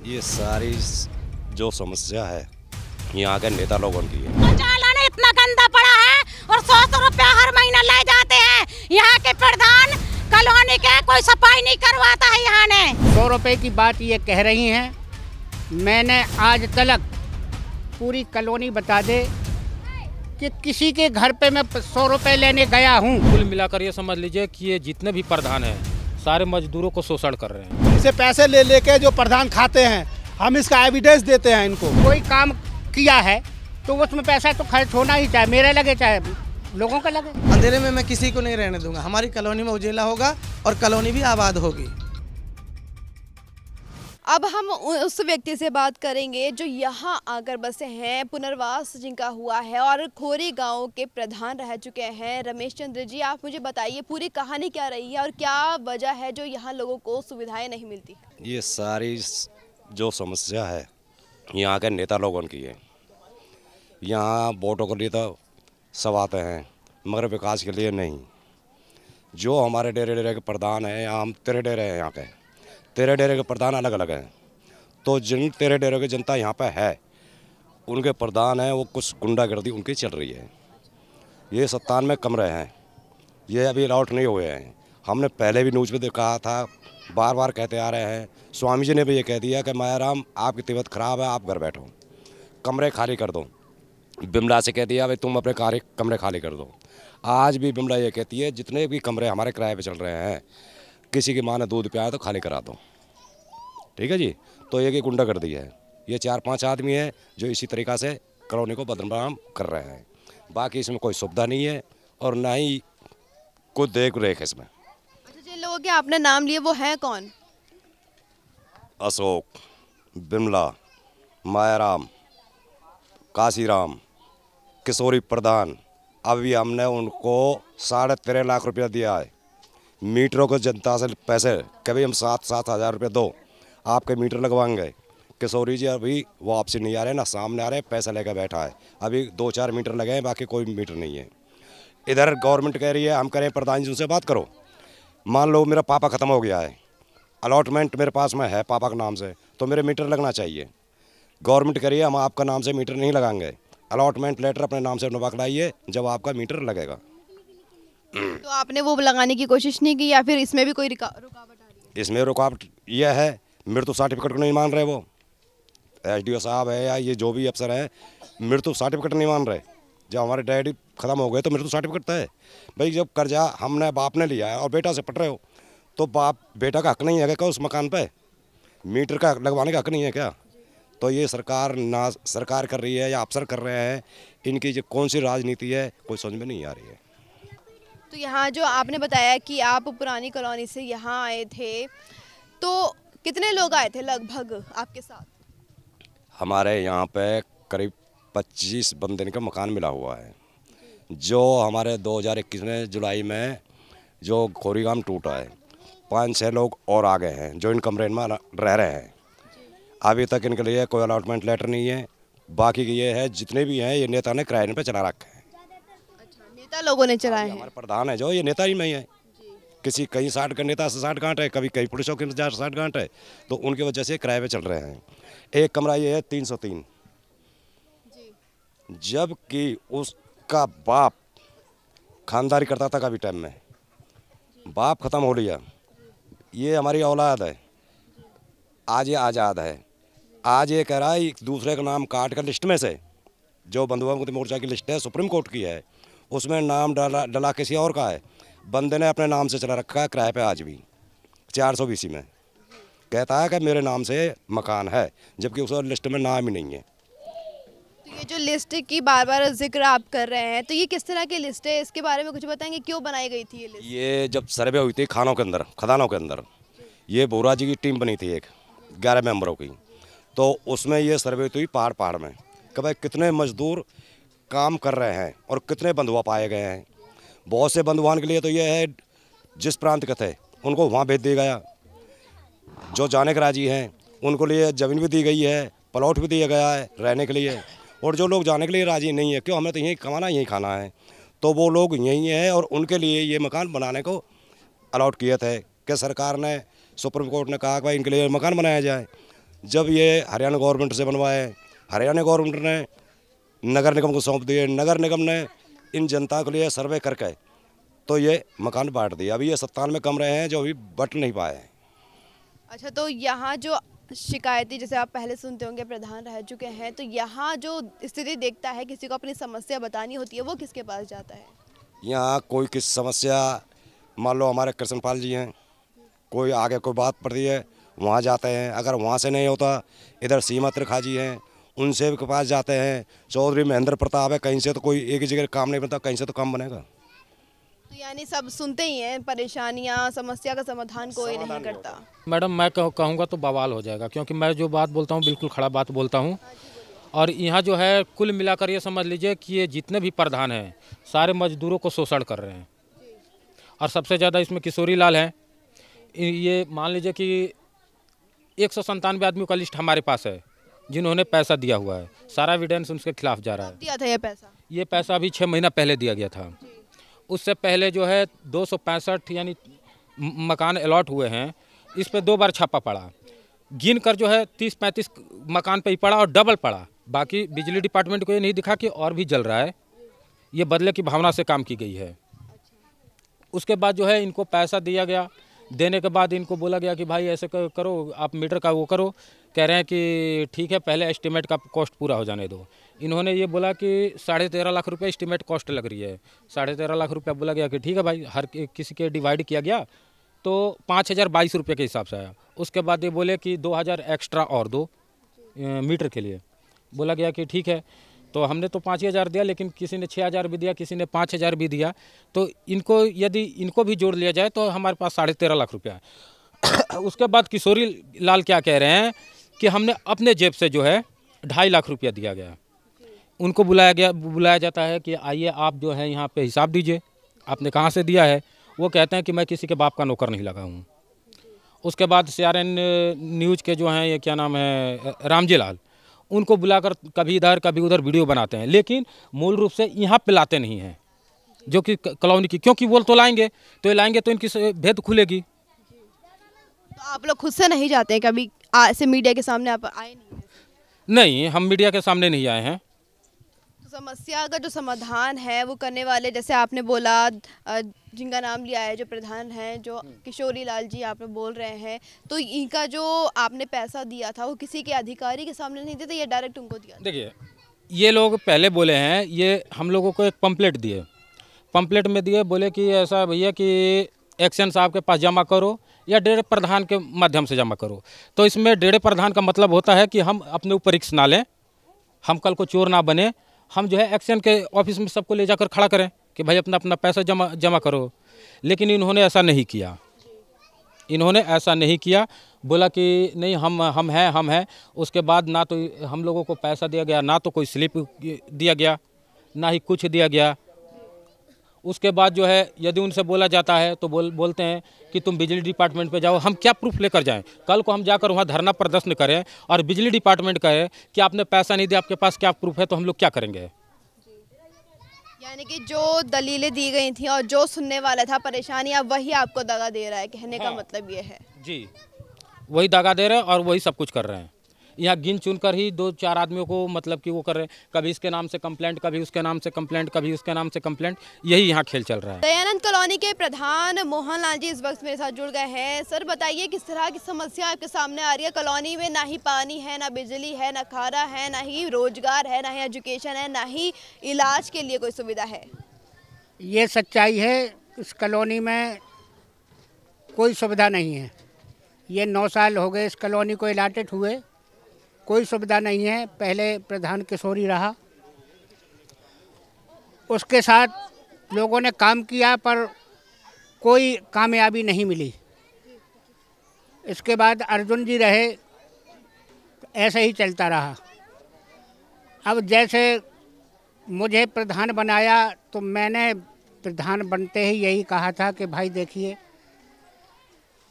ये सारी जो समस्या है यहाँ के नेता लोगों की है। शौचालय इतना गंदा पड़ा है और 100 रुपया हर महीना ले जाते हैं। यहाँ के प्रधान कॉलोनी के कोई सफाई नहीं करवाता है। यहाँ ने 100 रुपए की बात ये कह रही हैं। मैंने आज तक पूरी कॉलोनी बता दे कि किसी के घर पे मैं 100 रुपए लेने गया हूँ। कुल मिलाकर ये समझ लीजिए कि ये जितने भी प्रधान हैं सारे मजदूरों को शोषण कर रहे हैं। इनसे पैसे ले लेके जो प्रधान खाते हैं, हम इसका एविडेंस देते हैं इनको। कोई काम किया है तो उसमें पैसा तो खर्च होना ही चाहे, मेरा लगे चाहे लोगों का लगे। अंधेरे में मैं किसी को नहीं रहने दूंगा। हमारी कॉलोनी में उजेला होगा और कॉलोनी भी आबाद होगी। अब हम उस व्यक्ति से बात करेंगे जो यहाँ आकर बसे हैं, पुनर्वास जिनका हुआ है और खोरी गांव के प्रधान रह चुके हैं। रमेश चंद्र जी, आप मुझे बताइए पूरी कहानी क्या रही है और क्या वजह है जो यहाँ लोगों को सुविधाएं नहीं मिलती। ये सारी जो समस्या है यहाँ के नेता लोगों की है। यहाँ वोटों के लिए तो सब आते हैं मगर विकास के लिए नहीं। जो हमारे डेरे डेरे के प्रधान हैं, यहाँ हम 13 डेरे हैं, यहाँ के 13 डेरे के प्रधान अलग अलग हैं। तो जिन 13 डेरे की जनता यहाँ पे है, उनके प्रधान हैं वो कुछ गुंडागर्दी उनकी चल रही है। ये 97 कमरे हैं, ये अभी अलॉट नहीं हुए हैं। हमने पहले भी न्यूज़ पे कहा था, बार बार कहते आ रहे हैं। स्वामी जी ने भी ये कह दिया कि मायाराम आपकी तबीयत ख़राब है, आप घर बैठो, कमरे खाली कर दो। बिमला से कह दिया भाई तुम अपने कमरे खाली कर दो। आज भी बिमला ये कहती है जितने भी कमरे हमारे किराए पे चल रहे हैं, किसी की माँ ने दूध पिया है तो खाली करा दो। ठीक है जी। तो एक गुंडागर्दी है। ये 4-5 आदमी हैं जो इसी तरीक़ा से कॉलोनी को बदनाम कर रहे हैं। बाकी इसमें कोई सुविधा नहीं है और ना ही कोई देख रेख है इसमें। अच्छा, जिन लोगों के आपने नाम लिए वो हैं कौन? अशोक, बिमला, मायाराम, काशीराम, किशोरी प्रधान। अभी हमने उनको 13.5 लाख रुपया दिया है। मीटरों को जनता से पैसे कभी हम 7-7 हज़ार रुपये दो, आपके मीटर लगवाएंगे। किशोरी जी अभी वापसी नहीं आ रहे, ना सामने आ रहे, पैसा लेकर बैठा है। अभी 2-4 मीटर लगे हैं, बाकी कोई मीटर नहीं है। इधर गवर्नमेंट कह रही है हम करें प्रधान जी उनसे बात करो। मान लो मेरा पापा ख़त्म हो गया है, अलॉटमेंट मेरे पास में है पापा के नाम से, तो मेरे मीटर लगना चाहिए। गवर्नमेंट कह रही है हम आपका नाम से मीटर नहीं लगाएंगे, अलॉटमेंट लेटर अपने नाम से बनवा लाइए, जब आपका मीटर लगेगा। तो आपने वो लगाने की कोशिश नहीं की या फिर इसमें भी कोई रुकावट आ रही है? इसमें रुकावट यह है, मृत्यु सर्टिफिकेट को नहीं मान रहे वो। SDO साहब है या ये जो भी अफसर है, मृत्यु सर्टिफिकेट नहीं मान रहे। जब हमारे डैडी ख़त्म हो गए तो मृत्यु सर्टिफिकेट है भाई। जब कर्जा हमने बाप ने लिया है और बेटा से पट रहे हो, तो बाप बेटा का हक नहीं है क्या उस मकान पे? मीटर का लगवाने का हक नहीं है क्या? तो ये सरकार ना सरकार कर रही है या अफसर कर रहे हैं, इनकी जो कौन सी राजनीति है कोई समझ में नहीं आ रही है। तो यहाँ जो आपने बताया कि आप पुरानी कॉलोनी से यहाँ आए थे, तो कितने लोग आए थे लगभग आपके साथ? हमारे यहाँ पे करीब 25 बंदे का मकान मिला हुआ है। जो हमारे 2021 में जुलाई में जो खोरीगाम टूटा है, 5-6 लोग और आ गए हैं जो इन कमरे में रह रहे हैं। अभी तक इनके लिए कोई अलॉटमेंट लेटर नहीं है। बाकी के ये है जितने भी हैं ये नेता ने किराए पे चला रखे हैं। अच्छा, नेता लोगों ने चलाए हैं। हमारे प्रधान है जो ये नेता ही नहीं है। किसी कहीं 60 का नेता से 60 गांठ है, कभी कहीं पुलिसों के 60 गांठ है, तो उनकी वजह से किराए पे चल रहे हैं। एक कमरा ये है 303, जबकि उसका बाप खानदारी करता था कभी टाइम में, बाप ख़त्म हो लिया। ये हमारी औलाद है, आज ये आज़ाद है। आज ये कह रहा है दूसरे का नाम काट कर लिस्ट में से, जो बंधुआ मुक्ति मोर्चा की लिस्ट है सुप्रीम कोर्ट की है, उसमें नाम डला किसी और का है। बंदे ने अपने नाम से चला रखा है किराए पे आज भी 420 में। कहता है कि मेरे नाम से मकान है, जबकि उस लिस्ट में नाम ही नहीं है। तो ये जो लिस्ट की बार बार जिक्र आप कर रहे हैं, तो ये किस तरह की लिस्ट है, इसके बारे में कुछ बताएंगे? क्यों बनाई गई थी ये लिस्ट? ये जब सर्वे हुई थी खदानों के अंदर, ये बोरा जी की टीम बनी थी एक 11 मेंबरों की। तो उसमें ये सर्वे हुई पहाड़ में कि भाई कितने मजदूर काम कर रहे हैं और कितने बंधुआ पाए गए हैं। बहुत से बंधुआन के लिए तो ये है जिस प्रांत के थे उनको वहाँ भेज दिया गया, जो जाने के राजी हैं उनको लिए ज़मीन भी दी गई है, प्लॉट भी दिया गया है रहने के लिए। और जो लोग जाने के लिए राजी नहीं है, क्यों हमें तो यहीं कमाना यहीं खाना है, तो वो लोग यहीं हैं और उनके लिए ये मकान बनाने को अलॉट किए थे कि सरकार ने, सुप्रीम कोर्ट ने कहा कि भाई इनके लिए मकान बनाया जाए। जब ये हरियाणा गवर्नमेंट से बनवाए, हरियाणा गवर्नमेंट ने नगर निगम को सौंप दिए, नगर निगम ने इन जनता के लिए सर्वे करके तो ये मकान बांट दिए। अभी ये 97 कमरे हैं जो अभी बट नहीं पाए हैं। अच्छा, तो यहाँ जो शिकायती, जैसे आप पहले सुनते होंगे प्रधान रह चुके हैं, तो यहाँ जो स्थिति देखता है, किसी को अपनी समस्या बतानी होती है, वो किसके पास जाता है? यहाँ कोई किस समस्या, मान लो हमारे कृष्णपाल जी हैं, कोई आगे कोई बात पड़ती है वहाँ जाते हैं, अगर वहाँ से नहीं होता इधर सीमा त्रिखा जी हैं, उनसे के पास जाते हैं, चौधरी महेंद्र प्रताप है, कहीं से तो कोई एक ही जगह काम नहीं बनता, कहीं से तो काम बनेगा। तो यानी सब सुनते ही हैं परेशानियाँ, समस्या का समाधान कोई नहीं करता। मैडम मैं कहूँगा तो बवाल हो जाएगा, क्योंकि मैं जो बात बोलता हूँ बिल्कुल खड़ा बात बोलता हूँ। और यहाँ जो है कुल मिलाकर ये समझ लीजिए कि ये जितने भी प्रधान हैं सारे मजदूरों को शोषण कर रहे हैं। और सबसे ज़्यादा इसमें किशोरी लाल हैं। ये मान लीजिए कि 197 आदमियों का लिस्ट हमारे पास है जिन्होंने पैसा दिया हुआ है, सारा एविडेंस उनके खिलाफ जा रहा है। दिया था ये पैसा अभी 6 महीना पहले दिया गया था। उससे पहले जो है 265 यानी मकान अलॉट हुए हैं, इस पे 2 बार छापा पड़ा, गिन कर जो है 30-35 मकान पे ही पड़ा और डबल पड़ा। बाकी बिजली डिपार्टमेंट को ये नहीं दिखा कि और भी जल रहा है, ये बदले की भावना से काम की गई है। उसके बाद जो है इनको पैसा दिया गया, देने के बाद इनको बोला गया कि भाई ऐसे करो, आप मीटर का वो करो। कह रहे हैं कि ठीक है पहले एस्टीमेट का कॉस्ट पूरा हो जाने दो। इन्होंने ये बोला कि 13.5 लाख रुपए एस्टीमेट कॉस्ट लग रही है। 13.5 लाख रुपया बोला गया कि ठीक है भाई, हर किसी के डिवाइड किया गया तो 5,022 रुपये के हिसाब से आया। उसके बाद ये बोले कि 2,000 एक्स्ट्रा और दो मीटर के लिए। बोला गया कि ठीक है, तो हमने तो 5,000 दिया, लेकिन किसी ने 6,000 भी दिया, किसी ने 5,000 भी दिया। तो इनको यदि इनको भी जोड़ लिया जाए तो हमारे पास 13.5 लाख रुपया है। उसके बाद किशोरी लाल क्या कह रहे हैं कि हमने अपने जेब से जो है 2.5 लाख रुपया दिया गया। उनको बुलाया जाता है कि आइए आप जो है यहाँ पे हिसाब दीजिए, आपने कहाँ से दिया है। वो कहते हैं कि मैं किसी के बाप का नौकर नहीं लगा हूँ। उसके बाद CRN न्यूज़ के जो हैं, ये क्या नाम है, रामजी लाल, उनको बुलाकर कभी इधर कभी उधर वीडियो बनाते हैं, लेकिन मूल रूप से यहाँ पे लाते नहीं हैं, जो कि कॉलोनी की, क्योंकि वो तो लाएंगे तो इनकी भेद खुलेगी। तो आप लोग खुद से नहीं जाते हैं कभी ऐसे मीडिया के सामने? आप आए नहीं, हम मीडिया के सामने नहीं आए हैं। तो समस्या का जो समाधान है वो करने वाले, जैसे आपने बोला जिनका नाम लिया है, जो प्रधान हैं, जो किशोरी लाल जी आपने बोल रहे हैं, तो इनका जो आपने पैसा दिया था वो किसी के अधिकारी के सामने नहीं दिया था, ये डायरेक्ट उनको दिया? देखिए, ये लोग पहले बोले हैं, ये हम लोगों को एक पंपलेट दिए, पंपलेट में दिए, बोले कि ऐसा भैया कि एक्शन साहब के पास जमा करो या डेढ़ प्रधान के माध्यम से जमा करो। तो इसमें डेढ़ प्रधान का मतलब होता है कि हम अपने ऊपर रिस्क ना लें, हम कल को चोर ना बने, हम जो है एक्शन के ऑफिस में सबको ले जाकर खड़ा करें कि भाई अपना अपना पैसा जमा करो। लेकिन इन्होंने ऐसा नहीं किया, इन्होंने ऐसा नहीं किया। बोला कि नहीं हम हैं। उसके बाद ना तो हम लोगों को पैसा दिया गया, ना तो कोई स्लिप दिया गया, ना ही कुछ दिया गया। उसके बाद जो है यदि उनसे बोला जाता है तो बोलते हैं कि तुम बिजली डिपार्टमेंट पे जाओ। हम क्या प्रूफ लेकर जाएं? कल को हम जाकर वहाँ धरना प्रदर्शन करें और बिजली डिपार्टमेंट कहे कि आपने पैसा नहीं दिया, आपके पास क्या प्रूफ है, तो हम लोग क्या करेंगे? यानी कि जो दलीलें दी गई थी और जो सुनने वाला था परेशानियां, वही आपको दगा दे रहा है, कहने का मतलब ये है? जी, वही दगा दे रहे हैं और वही सब कुछ कर रहे हैं। यहाँ गिन चुन कर ही 2-4 आदमियों को मतलब कि वो कर रहे हैं, कभी इसके नाम से कंप्लेंट, कभी उसके नाम से कंप्लेंट, कभी उसके नाम से कंप्लेंट, यही यहाँ खेल चल रहा है। दयानंद कॉलोनी के प्रधान मोहन लाल जी इस वक्त मेरे साथ जुड़ गए हैं। सर बताइए, किस तरह की समस्या आपके सामने आ रही है? कॉलोनी में ना ही पानी है, ना बिजली है, ना खाना है, ना ही रोजगार है, ना ही एजुकेशन है, ना ही इलाज के लिए कोई सुविधा है। ये सच्चाई है, इस कॉलोनी में कोई सुविधा नहीं है। ये 9 साल हो गए इस कॉलोनी को अलॉटेड हुए, कोई सुविधा नहीं है। पहले प्रधान किशोरी रहा, उसके साथ लोगों ने काम किया पर कोई कामयाबी नहीं मिली। इसके बाद अर्जुन जी रहे, ऐसे ही चलता रहा। अब जैसे मुझे प्रधान बनाया तो मैंने प्रधान बनते ही यही कहा था कि भाई देखिए,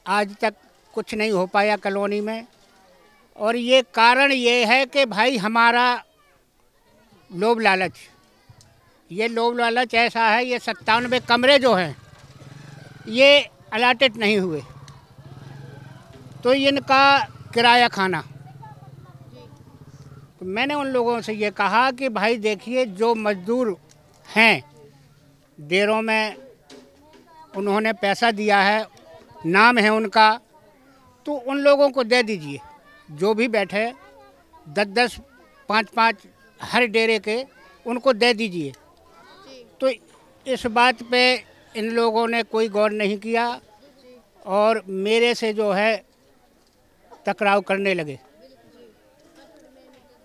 आज तक कुछ नहीं हो पाया कॉलोनी में, और ये कारण ये है कि भाई हमारा लोभ लालच, ये लोभ लालच ऐसा है। ये 97 कमरे जो हैं ये अलॉटेड नहीं हुए, तो इनका किराया खाना तो मैंने उन लोगों से ये कहा कि भाई देखिए, जो मजदूर हैं डेरों में, उन्होंने पैसा दिया है, नाम है उनका, तो उन लोगों को दे दीजिए। जो भी बैठे 10-10, 5-5 हर डेरे के, उनको दे दीजिए। तो इस बात पे इन लोगों ने कोई गौर नहीं किया और मेरे से जो है टकराव करने लगे।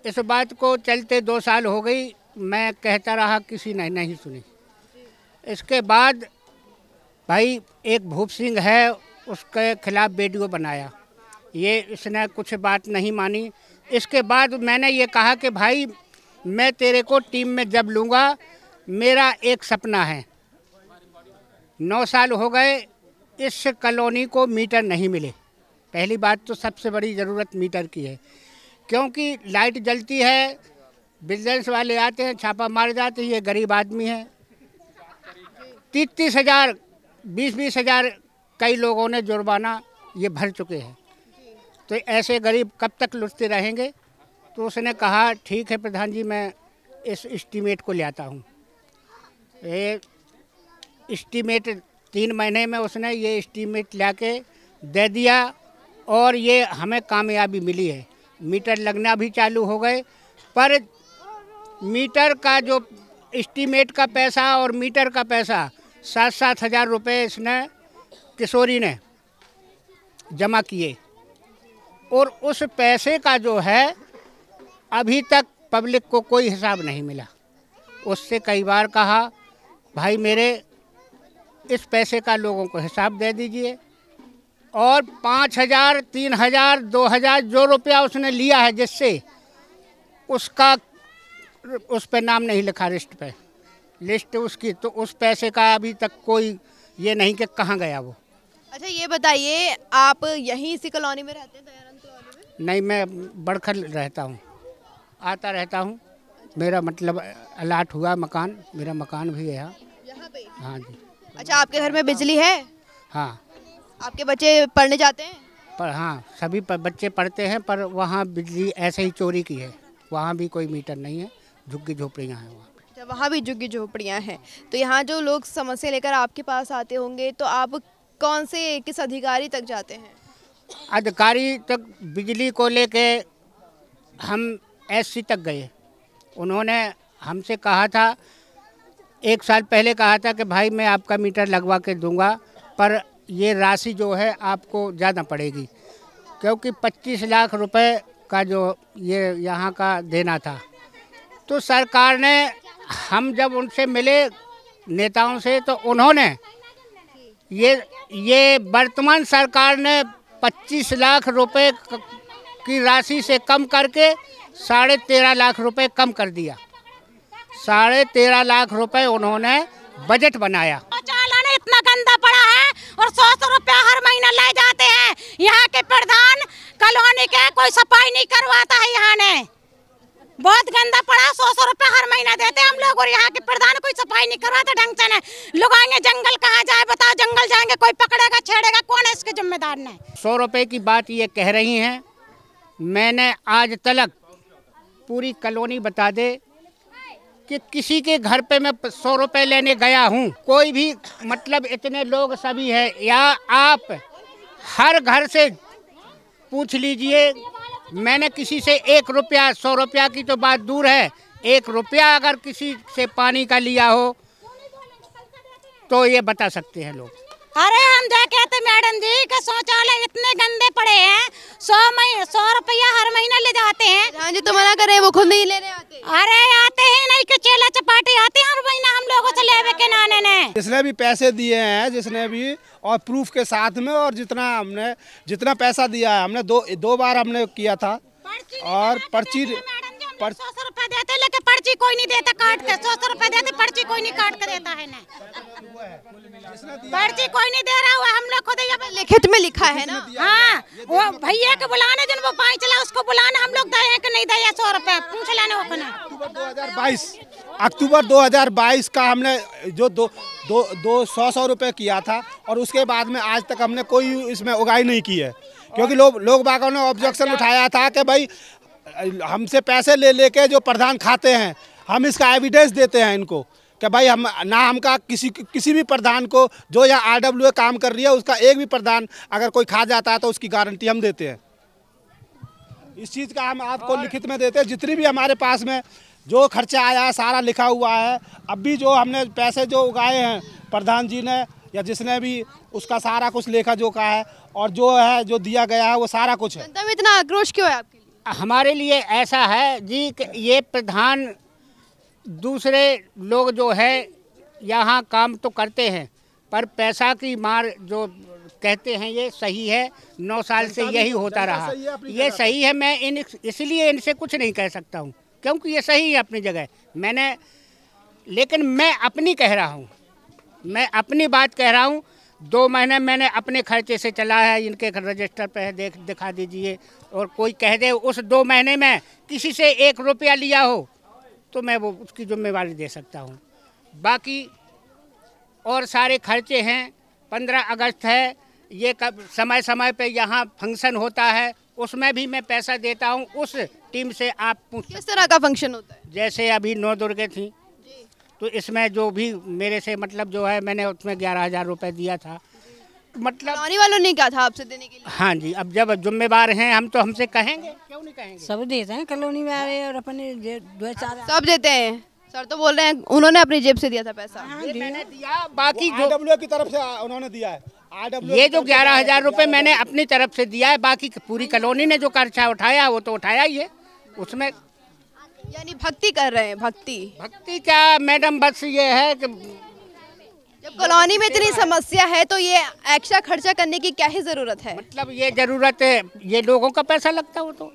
इस बात को चलते 2 साल हो गई, मैं कहता रहा, किसी ने नहीं सुनी। इसके बाद भाई एक भूप सिंह है, उसके खिलाफ वीडियो बनाया, ये इसने कुछ बात नहीं मानी। इसके बाद मैंने ये कहा कि भाई मैं तेरे को टीम में जब लूँगा, मेरा एक सपना है। 9 साल हो गए इस कॉलोनी को मीटर नहीं मिले। पहली बात तो सबसे बड़ी ज़रूरत मीटर की है, क्योंकि लाइट जलती है, बिजनेस वाले आते हैं, छापा मार जाते हैं, ये गरीब आदमी है। 30-30 हज़ार, 20-20 हज़ार कई लोगों ने जुर्माना ये भर चुके हैं। तो ऐसे गरीब कब तक लुटते रहेंगे? तो उसने कहा ठीक है प्रधान जी, मैं इस एस्टीमेट को ले आता हूँ। ये एस्टीमेट 3 महीने में उसने ये एस्टीमेट ला के दे दिया और ये हमें कामयाबी मिली है। मीटर लगना भी चालू हो गए, पर मीटर का जो एस्टीमेट का पैसा और मीटर का पैसा 7-7 हज़ार रुपये इसने, किशोरी ने जमा किए, और उस पैसे का जो है अभी तक पब्लिक को कोई हिसाब नहीं मिला। उससे कई बार कहा भाई मेरे इस पैसे का लोगों को हिसाब दे दीजिए, और 5,000, 3,000, 2,000 जो रुपया उसने लिया है जिससे, उसका उस पे नाम नहीं लिखा लिस्ट उसकी, तो उस पैसे का अभी तक कोई ये नहीं कि कहाँ गया वो। अच्छा ये बताइए, आप यहीं इसी कॉलोनी में रहते हैं, दयानंद कॉलोनी में? नहीं, मैं बड़खल रहता हूँ, आता रहता हूँ। मेरा मतलब अलाट हुआ मकान, मेरा मकान भी है यहाँ पे? हाँ जी। अच्छा, आपके घर में बिजली है? हाँ। आपके बच्चे पढ़ने जाते हैं? पर हाँ, सभी बच्चे पढ़ते हैं, पर वहाँ बिजली ऐसे ही चोरी की है। वहाँ भी कोई मीटर नहीं है, झुग्गी झोपड़ियाँ हैं वहाँ पे। अच्छा, वहाँ भी झुग्गी झोपड़ियाँ हैं। तो यहाँ जो लोग समस्या लेकर आपके पास आते होंगे, तो आप कौन से, किस अधिकारी तक जाते हैं? अधिकारी तक बिजली को लेके हम एससी तक गए। उन्होंने हमसे कहा था, 1 साल पहले कहा था कि भाई मैं आपका मीटर लगवा के दूंगा, पर ये राशि जो है आपको ज़्यादा पड़ेगी, क्योंकि 25 लाख रुपए का जो ये यहाँ का देना था। तो सरकार ने, हम जब उनसे मिले नेताओं से, तो उन्होंने ये वर्तमान सरकार ने 25 लाख रुपए की राशि से कम करके 13.5 लाख रुपए कम कर दिया। 13.5 लाख रुपए उन्होंने बजट बनाया। शौचालय इतना गंदा पड़ा है और 100 रुपया हर महीना ले जाते हैं। यहाँ के प्रधान कॉलोनी के कोई सफाई नहीं करवाता है। यहाँ ने बहुत गंदा पड़ा, 100 रुपया हर महीना देते हैं हम लोग, और यहाँ के प्रधान कोई सफाई नहीं करवाता ढंग से। लोग आएंगे, जंगल कहाँ जाए बताओ? जंगल जाएंगे, कोई पकड़ेगा, छेड़ेगा, कौन है इसके जिम्मेदार? ने 100 रुपये की बात ये कह रही हैं। मैंने आज तक पूरी कॉलोनी बता दे कि किसी के घर पे मैं 100 रुपये लेने गया हूँ, कोई भी, मतलब इतने लोग सभी है, या आप हर घर से पूछ लीजिए। मैंने किसी से 1 रुपया, 100 रुपया की तो बात दूर है, 1 रुपया अगर किसी से पानी का लिया हो तो ये बता सकते हैं लोग। अरे हम जो कहते मैडम जी के शौचालय इतने गंदे पड़े हैं, 100 रुपया हर महीना ले जाते हैं। हाँ जी, तो मना करे, वो खुद नहीं लेने आते। अरे आते ही नहीं कि चेला चपाटी आते हैं हर महीना हम लोगों से लेवे के नाने ने। जिसने भी पैसे दिए हैं, जिसने भी, और प्रूफ के साथ में, और जितना पैसा दिया है, हमने दो बार हमने किया था, और पर्ची 100 रुपया देते, लेकिन पर्ची कोई नहीं देता काट के। 100 रुपया देते, पर्ची कोई नहीं काट के देता है ना, पर्ची कोई नहीं दे रहा हुआ। हम लोग खुद लिखित में लिखा है ना। हाँ, वो भैया के बुलाने, जिन वो 5 चला उसको बुलाने, हम लोग दे हैं कि नहीं दे 100 रुपया पूछ लेने वो कना। अक्टूबर 2022 का हमने जो 200 रुपये किया था, और उसके बाद में आज तक हमने कोई इसमें उगाही नहीं की है, क्योंकि लोग बागों ने ऑब्जेक्शन उठाया था कि भाई हमसे पैसे ले लेके जो प्रधान खाते हैं, हम इसका एविडेंस देते हैं इनको कि भाई हम ना हमका किसी भी प्रधान को जो यहाँ RWA काम कर रही है उसका एक भी प्रधान अगर कोई खा जाता है तो उसकी गारंटी हम देते हैं। इस चीज़ का हम आपको लिखित में देते हैं। जितनी भी हमारे पास में जो खर्चा आया है सारा लिखा हुआ है। अब भी जो हमने पैसे जो उगाए हैं प्रधान जी ने या जिसने भी, उसका सारा कुछ लेखा जोखा है और जो है जो दिया गया है वो सारा कुछ है। जनता में इतना आक्रोश क्यों है आपके लिए? हमारे लिए ऐसा है जी कि ये प्रधान दूसरे लोग जो है यहाँ काम तो करते हैं पर पैसा की मार जो कहते हैं ये सही है। 9 साल से यही होता रहा, ये सही है। मैं इसलिए इनसे कुछ नहीं कह सकता हूँ क्योंकि ये सही है अपनी जगह। लेकिन मैं अपनी कह रहा हूँ, मैं अपनी बात कह रहा हूँ। 2 महीने मैंने अपने खर्चे से चला है, इनके रजिस्टर पे है, दिखा दीजिए। और कोई कह दे उस 2 महीने में किसी से 1 रुपया लिया हो तो मैं वो उसकी जिम्मेवारी दे सकता हूँ। बाकी और सारे खर्चे हैं। 15 अगस्त है, ये समय समय पे यहाँ फंक्शन होता है, उसमें भी मैं पैसा देता हूँ। उस टीम से आप पूछ, किस तरह का फंक्शन होता है? जैसे अभी 9 दुर्गे थी तो इसमें जो भी मेरे से मतलब जो है मैंने उसमें 11,000 रुपये दिया था। मतलब कॉलोनी वालों ने क्या था आपसे देने के लिए? हाँ जी, अब जब जिम्मेवार हैं हम तो हमसे कहेंगे, क्यों नहीं कहेंगे। सब देते हैं कॉलोनी में आए और अपने 2-4 सब देते हैं। सर तो बोल रहे हैं उन्होंने अपनी जेब से दिया था पैसा। ये मैंने दिया, बाकी जो RWA की तरफ से उन्होंने दिया है। ये जो 11,000 रुपये मैंने अपनी तरफ से दिया है, बाकी पूरी कॉलोनी ने जो खर्चा उठाया वो तो उठाया ही है। उसमें यानी भक्ति कर रहे हैं। भक्ति क्या मैडम, बस ये है कि जब कॉलोनी में इतनी समस्या है तो ये एक्स्ट्रा खर्चा करने की क्या ही जरूरत है? मतलब ये जरूरत है, ये लोगों का पैसा लगता हो तो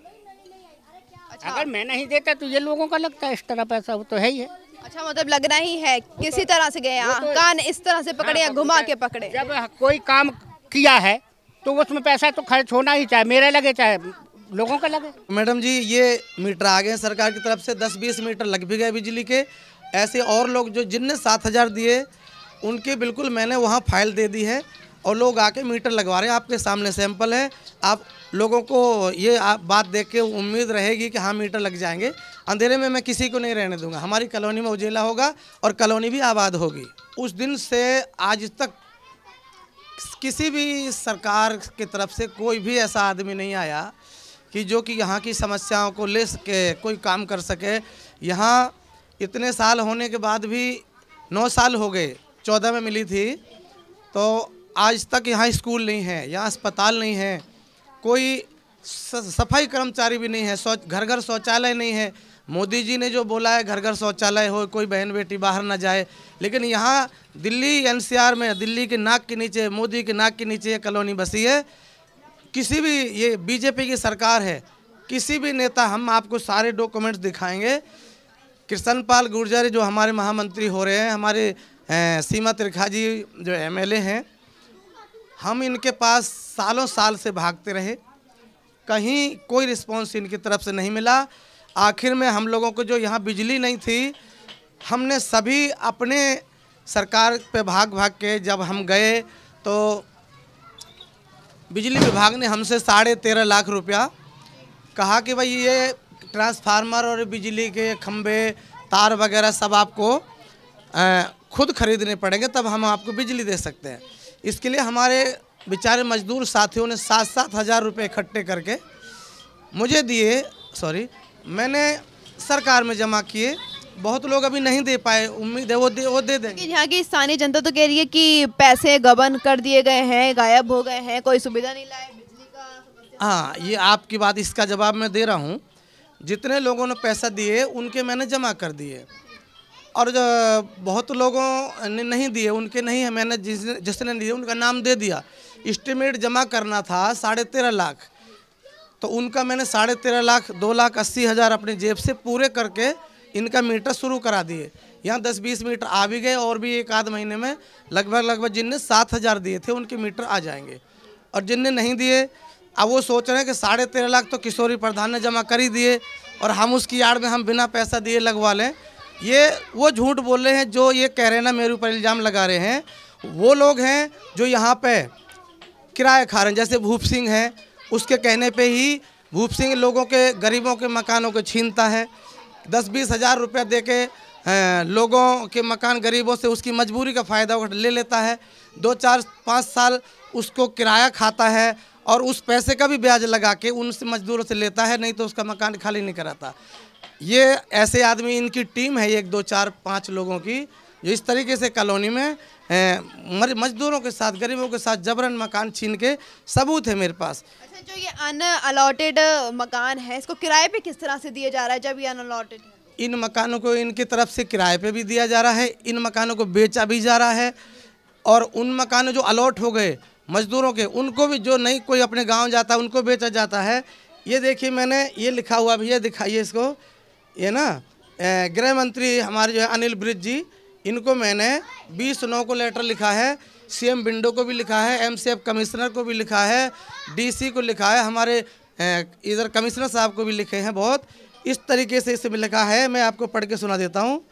अच्छा। अगर मैं नहीं देता तो ये लोगों का लगता है इस तरह पैसा, वो तो है ही है। अच्छा, मतलब लगना ही है किसी तरह से गए, कान इस तरह से पकड़े या घुमा के पकड़े। जब कोई काम किया है तो उसमें पैसा तो खर्च होना ही, चाहे मेरा लगे चाहे लोगों का लगे। मैडम जी, ये मीटर आ गए सरकार की तरफ से, 10-20 मीटर लग भी गए बिजली के। ऐसे और लोग जो जिनने 7,000 दिए उनके बिल्कुल मैंने वहाँ फाइल दे दी है और लोग आके मीटर लगवा रहे हैं। आपके सामने सैंपल है। आप लोगों को ये बात देख के उम्मीद रहेगी कि हाँ मीटर लग जाएंगे। अंधेरे में मैं किसी को नहीं रहने दूंगा। हमारी कॉलोनी में उजेला होगा और कॉलोनी भी आबाद होगी। उस दिन से आज तक किसी भी सरकार की तरफ से कोई भी ऐसा आदमी नहीं आया कि जो कि यहाँ की समस्याओं को ले सके, कोई काम कर सके। यहाँ इतने साल होने के बाद भी 9 साल हो गए, 14 में मिली थी, तो आज तक यहाँ स्कूल नहीं है, यहाँ अस्पताल नहीं है, कोई सफाई कर्मचारी भी नहीं है, घर घर शौचालय नहीं है। मोदी जी ने जो बोला है घर घर शौचालय हो, कोई बहन बेटी बाहर ना जाए, लेकिन यहाँ दिल्ली NCR में दिल्ली के नाक के नीचे, मोदी के नाक के नीचे ये कॉलोनी बसी है। किसी भी, ये बीजेपी की सरकार है, किसी भी नेता, हम आपको सारे डॉक्यूमेंट्स दिखाएंगे। कृष्णपाल गुर्जर जो हमारे महामंत्री हो रहे हैं, हमारे सीमा त्रिखा जी जो MLA हैं, हम इनके पास सालों साल से भागते रहे, कहीं कोई रिस्पॉन्स इनकी तरफ से नहीं मिला। आखिर में हम लोगों को जो यहाँ बिजली नहीं थी, हमने सभी अपने सरकार पे भाग के जब हम गए तो बिजली विभाग ने हमसे 13.5 लाख रुपया कहा कि भाई ये ट्रांसफार्मर और बिजली के खंबे, तार वगैरह सब आपको खुद खरीदने पड़ेंगे, तब हम आपको बिजली दे सकते हैं। इसके लिए हमारे बेचारे मजदूर साथियों ने 7-7 हज़ार रुपये इकट्ठे करके मुझे दिए। मैंने सरकार में जमा किए। बहुत लोग अभी नहीं दे पाए, उम्मीद है वो दे देंगे। यहाँ की स्थानीय जनता तो कह रही है कि पैसे गबन कर दिए गए हैं, गायब हो गए हैं, कोई सुविधा नहीं लाए, बिजली का। हाँ, ये आपकी बात, इसका जवाब मैं दे रहा हूँ। जितने लोगों ने पैसा दिए उनके मैंने जमा कर दिए और बहुत लोगों ने नहीं दिए, उनके नहीं है, मैंने जिसने दिए उनका नाम दे दिया। एस्टिमेट जमा करना था 13.5 लाख, तो उनका मैंने 13.5 लाख 2,80,000 अपनी जेब से पूरे करके इनका मीटर शुरू करा दिए। यहाँ 10-20 मीटर आ भी गए और भी 1-आध महीने में लगभग जिनने 7,000 दिए थे उनके मीटर आ जाएंगे। और जिनने नहीं दिए, अब वो सोच रहे हैं कि 13.5 लाख तो किशोरी प्रधान ने जमा कर ही दिए और हम उसकी आड़ में हम बिना पैसा दिए लगवा लें। ये वो झूठ बोल रहे हैं जो ये कह रहे हैं ना, मेरे ऊपर इल्ज़ाम लगा रहे हैं। वो लोग हैं जो यहाँ पे किराया खा रहे हैं, जैसे भूप सिंह हैं, उसके कहने पे ही भूप सिंह लोगों के, गरीबों के मकानों को छीनता है। 10-20 हज़ार रुपया दे के लोगों के मकान, गरीबों से उसकी मजबूरी का फ़ायदा ले लेता है। 2-4-5 साल उसको किराया खाता है और उस पैसे का भी ब्याज लगा के उनसे मजदूरों से लेता है, नहीं तो उसका मकान खाली नहीं कराता। ये ऐसे आदमी, इनकी टीम है 1, 2, 4, 5 लोगों की, जो इस तरीके से कॉलोनी में मजदूरों के साथ, गरीबों के साथ जबरन मकान छीन के सबूत है मेरे पास। अच्छा, जो ये अनअलॉटेड मकान है, इसको किराए पे किस तरह से दिया जा रहा है जब ये अनअलॉटेड है? इन मकानों को इनकी तरफ से किराए पे भी दिया जा रहा है, इन मकानों को बेचा भी जा रहा है, और उन मकानों जो अलॉट हो गए मजदूरों के, उनको भी, जो नहीं कोई अपने गांव जाता है उनको बेचा जाता है। ये देखिए, मैंने ये लिखा हुआ भैया, दिखाइए इसको, ये ना गृह मंत्री हमारे जो है अनिल ब्रिज जी, इनको मैंने 20/9 को लेटर लिखा है, सीएम विंडो को भी लिखा है, एमसीएफ कमिश्नर को भी लिखा है, डीसी को लिखा है, हमारे इधर कमिश्नर साहब को भी लिखे हैं। बहुत इस तरीके से इसमें लिखा है, मैं आपको पढ़ के सुना देता हूँ।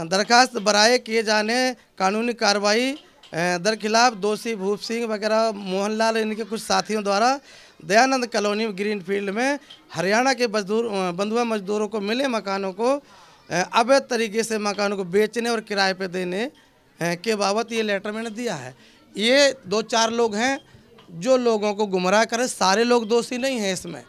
दरखास्त बराए किए जाने कानूनी कार्रवाई दरखिलाफ दोषी भूप सिंह वगैरह मोहनलाल इनके कुछ साथियों द्वारा दयानंद कॉलोनी ग्रीनफील्ड में हरियाणा के बंधुआ मजदूरों को मिले मकानों को अवैध तरीके से मकानों को बेचने और किराए पे देने के बाबत ये लेटर मैंने दिया है। ये 2-4 लोग हैं जो लोगों को गुमराह करे, सारे लोग दोषी नहीं हैं इसमें,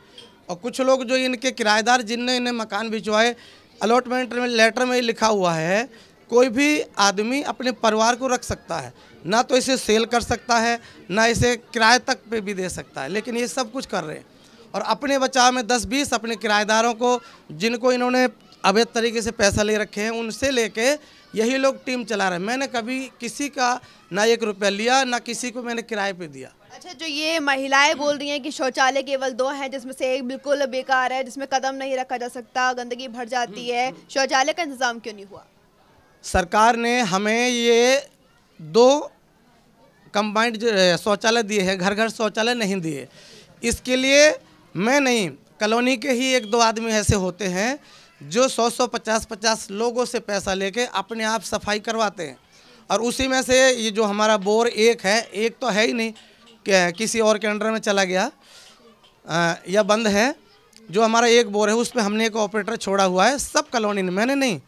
और कुछ लोग जो इनके किराएदार जिनने इन्हें मकान भिजवाए, अलॉटमेंट में लेटर में लिखा हुआ है कोई भी आदमी अपने परिवार को रख सकता है, ना तो इसे सेल कर सकता है, ना इसे किराए तक पे भी दे सकता है, लेकिन ये सब कुछ कर रहे हैं। और अपने बचाव में 10-20 अपने किराएदारों को, जिनको इन्होंने अवैध तरीके से पैसा ले रखे हैं, उनसे लेके यही लोग टीम चला रहे हैं। मैंने कभी किसी का ना 1 रुपया लिया, ना किसी को मैंने किराए पे दिया। अच्छा, जो ये महिलाएं बोल रही हैं कि शौचालय केवल 2 हैं, जिसमें से एक बिल्कुल बेकार है, जिसमें कदम नहीं रखा जा सकता, गंदगी भर जाती है, शौचालय का इंतजाम क्यों नहीं हुआ? सरकार ने हमें ये 2 कंबाइंड शौचालय दिए हैं, घर घर शौचालय नहीं दिए। इसके लिए मैं नहीं, कॉलोनी के ही 1-2 आदमी ऐसे होते हैं जो 100-100, 50-50 लोगों से पैसा लेके अपने आप सफाई करवाते हैं, और उसी में से ये जो हमारा बोर एक है, एक तो है ही नहीं, किसी और के अंडर में चला गया या बंद है। जो हमारा एक बोर है उस पर हमने एक ऑपरेटर छोड़ा हुआ है। सब कॉलोनी में, मैंने नहीं,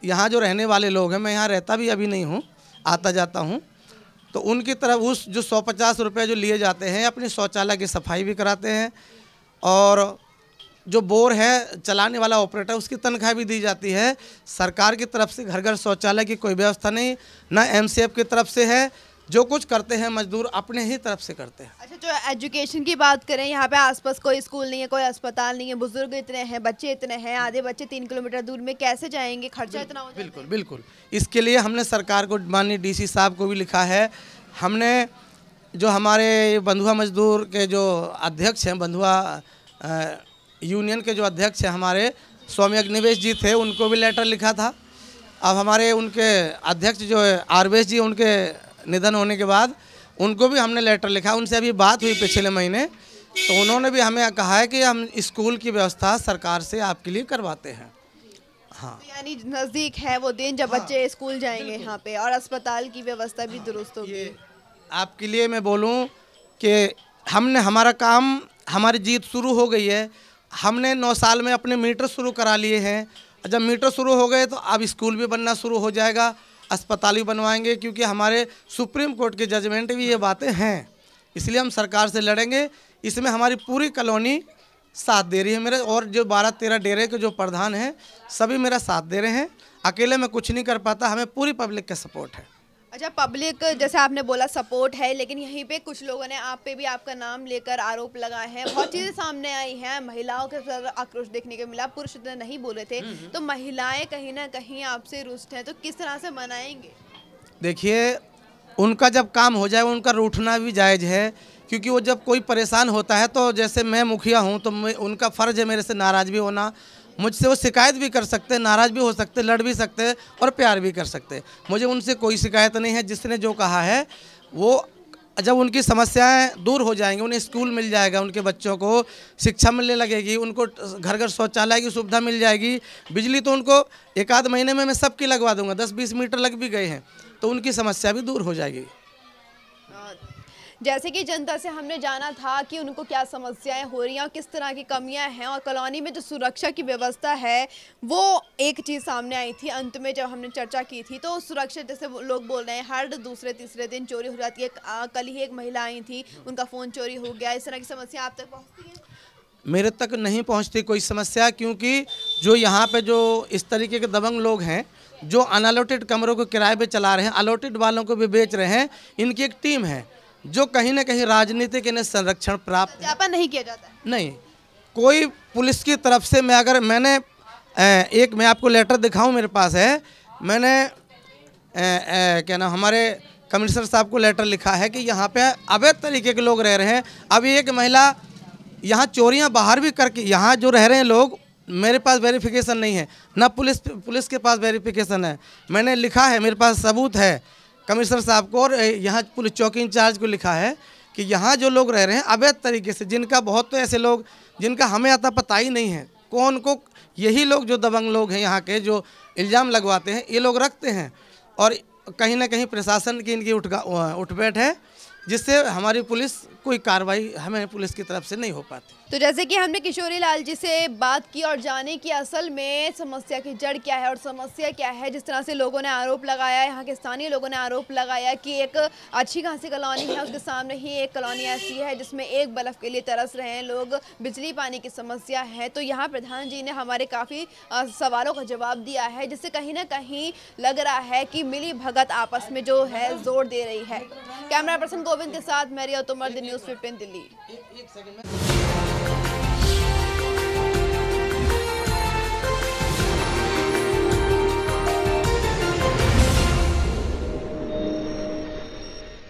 यहाँ जो रहने वाले लोग हैं, मैं यहाँ रहता भी अभी नहीं हूँ, आता जाता हूँ, तो उनकी तरफ उस जो 150 रुपये जो लिए जाते हैं, अपनी शौचालय की सफाई भी कराते हैं, और जो बोर है चलाने वाला ऑपरेटर, उसकी तनख्वाह भी दी जाती है। सरकार की तरफ से घर घर शौचालय की कोई व्यवस्था नहीं, ना एमसीएफ की तरफ से है। जो कुछ करते हैं मजदूर अपने ही तरफ से करते हैं। अच्छा, जो एजुकेशन की बात करें, यहाँ पे आसपास कोई स्कूल नहीं है, कोई अस्पताल नहीं है, बुजुर्ग इतने हैं, बच्चे इतने हैं, आधे बच्चे 3 किलोमीटर दूर में कैसे जाएंगे? खर्चा इतना हो जाता है। बिल्कुल बिल्कुल, इसके लिए हमने सरकार को, माननीय डीसी साहब को भी लिखा है। हमने जो हमारे बंधुआ मजदूर के जो अध्यक्ष हैं, बंधुआ यूनियन के जो अध्यक्ष हैं हमारे स्वामी अग्निवेश जी थे, उनको भी लेटर लिखा था। अब हमारे उनके अध्यक्ष जो है आरवेश जी, उनके निधन होने के बाद उनको भी हमने लेटर लिखा। उनसे अभी बात हुई पिछले महीने, तो उन्होंने भी हमें कहा है कि हम स्कूल की व्यवस्था सरकार से आपके लिए करवाते हैं। हाँ, तो यानी नज़दीक है वो दिन जब बच्चे स्कूल जाएंगे यहाँ पे, और अस्पताल की व्यवस्था भी दुरुस्त होगी। आपके लिए मैं बोलूँ कि हमने, हमारा काम, हमारी जीत शुरू हो गई है। हमने 9 साल में अपने मीटर शुरू करा लिए हैं। जब मीटर शुरू हो गए तो अब स्कूल भी बनना शुरू हो जाएगा, अस्पताल भी बनवाएंगे, क्योंकि हमारे सुप्रीम कोर्ट के जजमेंट भी ये बातें हैं। इसलिए हम सरकार से लड़ेंगे। इसमें हमारी पूरी कॉलोनी साथ दे रही है मेरे, और जो 12-13 डेरे के जो प्रधान हैं सभी मेरा साथ दे रहे हैं। अकेले मैं कुछ नहीं कर पाता, हमें पूरी पब्लिक का सपोर्ट है। अच्छा, पब्लिक जैसे आपने बोला सपोर्ट है, लेकिन यहीं पे कुछ लोगों ने आप पे भी आपका नाम लेकर आरोप लगाए हैं। बहुत चीज़ें सामने आई हैं, महिलाओं के साथ आक्रोश देखने को मिला, पुरुष इतना नहीं बोले थे, तो महिलाएं कहीं ना कहीं आपसे रुष्ट हैं, तो किस तरह से मनाएंगे? देखिए, उनका जब काम हो जाए उनका रूठना भी जायज़ है, क्योंकि वो जब कोई परेशान होता है, तो जैसे मैं मुखिया हूँ तो उनका फ़र्ज़ है मेरे से नाराज़ भी होना। मुझसे वो शिकायत भी कर सकते हैं, नाराज़ भी हो सकते, लड़ भी सकते और प्यार भी कर सकते। मुझे उनसे कोई शिकायत नहीं है। जिसने जो कहा है वो, जब उनकी समस्याएं दूर हो जाएंगी, उन्हें स्कूल मिल जाएगा, उनके बच्चों को शिक्षा मिलने लगेगी, उनको घर घर शौचालय की सुविधा मिल जाएगी, बिजली तो उनको 1-आध महीने में मैं सबकी लगवा दूंगा। 10-20 मीटर लग भी गए हैं तो उनकी समस्या भी दूर हो जाएगी। जैसे कि जनता से हमने जाना था कि उनको क्या समस्याएं हो रही हैं और किस तरह की कमियां हैं, और कॉलोनी में जो सुरक्षा की व्यवस्था है वो एक चीज़ सामने आई थी। अंत में जब हमने चर्चा की थी तो सुरक्षा, जैसे लोग बोल रहे हैं हर दूसरे तीसरे दिन चोरी हो जाती है। कल ही एक महिला आई थी, उनका फ़ोन चोरी हो गया। इस तरह की समस्या आप तक पहुँचती है? मेरे तक नहीं पहुंचती कोई समस्या, क्योंकि जो यहाँ पे जो इस तरीके के दबंग लोग हैं जो अनअलोटेड कमरों को किराए पे चला रहे हैं, अलॉटेड वालों को भी बेच रहे हैं, इनकी एक टीम है जो कहीं ना कहीं राजनीतिक इन्हें संरक्षण प्राप्त सत्यापन नहीं किया जाता है। नहीं, कोई पुलिस की तरफ से मैंने एक मैं आपको लेटर दिखाऊं, मेरे पास है, मैंने क्या नाम हमारे कमिश्नर साहब को लेटर लिखा है कि यहाँ पे अवैध तरीके के लोग रह रहे हैं। अभी एक महिला यहाँ चोरियाँ बाहर भी करके, यहाँ जो रह रहे हैं लोग, मेरे पास वेरिफिकेशन नहीं है, ना पुलिस के पास वेरिफिकेशन है। मैंने लिखा है, मेरे पास सबूत है कमिश्नर साहब को और यहाँ पुलिस चौकी इंचार्ज को लिखा है कि यहाँ जो लोग रह रहे हैं अवैध तरीके से, जिनका बहुत तो ऐसे लोग जिनका हमें आता पता ही नहीं है कौन को, यही लोग जो दबंग लोग हैं यहाँ के जो इल्ज़ाम लगवाते हैं, ये लोग रखते हैं। और कहीं ना कहीं प्रशासन की इनकी उठबैठ है, जिससे हमारी पुलिस कोई कार्रवाई हमें पुलिस की तरफ से नहीं हो पाती। तो जैसे कि हमने किशोरी लाल जी से बात की और जाने की असल में समस्या की जड़ क्या है और समस्या क्या है। जिस तरह से लोगों ने आरोप लगाया, यहाँ के स्थानीय लोगों ने आरोप लगाया कि एक अच्छी खासी कॉलोनी है, उसके सामने ही एक कॉलोनी ऐसी है जिसमें एक बल्ब के लिए तरस रहे हैं लोग, बिजली पानी की समस्या है। तो यहाँ प्रधान जी ने हमारे काफ़ी सवालों का जवाब दिया है, जिससे कहीं ना कहीं लग रहा है कि मिली भगत आपस में जो है जोर दे रही है। कैमरा पर्सन गोविंद के साथ मैं रिया तोमर, न्यूज़ 15 दिल्ली।